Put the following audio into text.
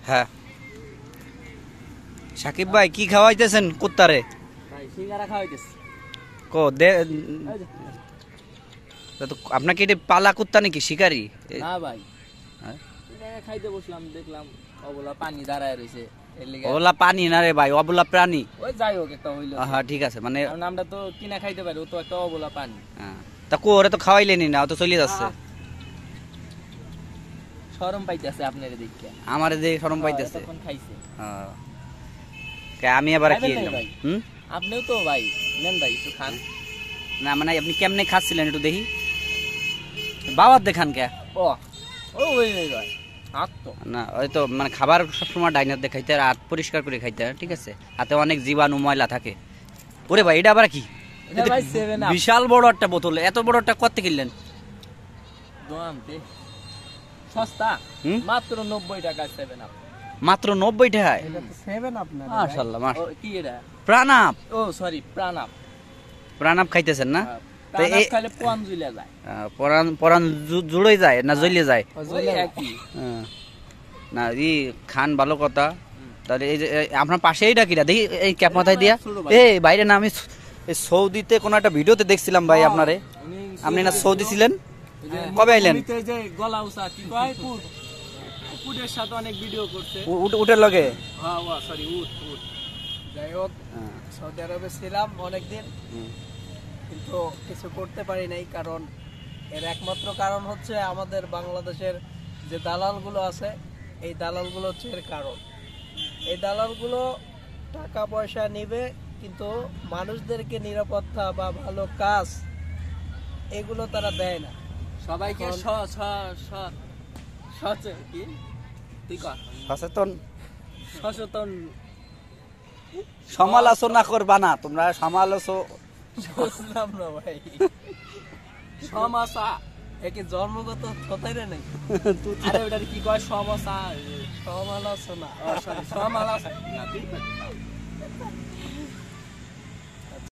হ্যাঁ সাকিব ভাই কি খাওয়াইতেছেন কুত্তারে? ভাই সিঙ্গারা খাওয়াইতেছি। কো দে তো আপনার কি এটা পালা কুত্তা নাকি শিকারি? না ভাই হ্যাঁ খাইতে বসলাম, দেখলাম অবলা পানি দাঁড়ায় রয়েছে। অবলা পানি না রে ভাই, অবলা প্রাণী। ওই যাই হোক একটা হইলো। হ্যাঁ ঠিক আছে, মানে নামটা তো কিনা খাইতে পারি, ও তো একটা অবলা পানি। হ্যাঁ তা কোরে তো খাওয়াইলেনি না, ও তো চলে যাচ্ছে। শরম পাইতেছে আপনারে দেখে। আমারে দেখে শরম পাইতেছে। তখন খাইছে। হ্যাঁ আমি আবার কি ভাই আপনিও তো ভাই নেন ভাই একটু খান। না মানে আপনি কেমনে খাচ্ছিলেন একটু দেখি। বাবার দেখান কে? ও ওই ভাই না ওই তো মানে খাবার সবসময় ডাইনার দিয়ে খাইতে, হাত পরিষ্কার করে খাইতে, ঠিক আছে? হাতে অনেক জীবাণু ময়লা থাকে। ওরে ভাই এটা আবার কি? বিশাল বড় একটা বোতল, এত বড় একটা কত কিনলেন? সস্তা, মাত্র 90 টাকা 7 আপ। মাত্র 90 টাকায়? এটা তো 7 আপ না মাশাআল্লাহ কি এটা? প্রাণাপ। ও সরি প্রাণাপ। প্রাণাপ খাইতেছেন না? প্রাণাপ খাইলে পরান জ্বলে যায়। পরান জুড়ে যায় না জ্বলে যায়? না ই খান ভালো কথা। তাহলে এই যে আপনার পাশে এইটা কিরা দেখি, এই ক্যাপ মাথায় দিয়া। এই বাইরে না আমি সৌদিতে কোন একটা ভিডিওতে দেখছিলাম ভাই আপনারে। আপনি না সৌদি ছিলেন? কবে আইলেন? গলা উসা কি কয় উটের সাথে অনেক ভিডিও করছে। উটের লগে? হ্যাঁ সরি উট। যাই হোক সৌদি আরবে ছিলাম অনেকদিন, কিন্তু কিছু করতে পারি নাই। কারণ এর একমাত্র কারণ হচ্ছে আমাদের বাংলাদেশের যে দালালগুলো আছে, এই দালালগুলো হচ্ছে এর কারণ। এই দালালগুলো টাকা পয়সা নিবে, কিন্তু মানুষদেরকে নিরাপত্তা বা ভালো কাজ এগুলো তারা দেয় না। সবাইকে সচেতন সমালোচনা করবা না তোমরা, বুঝলাম না ভাই। সমস্যা একে জন্মগত হতেই না নাকি? আরে ওটা কি কয়? সমস্যা সমালোচনা, সরি সমালোচনা।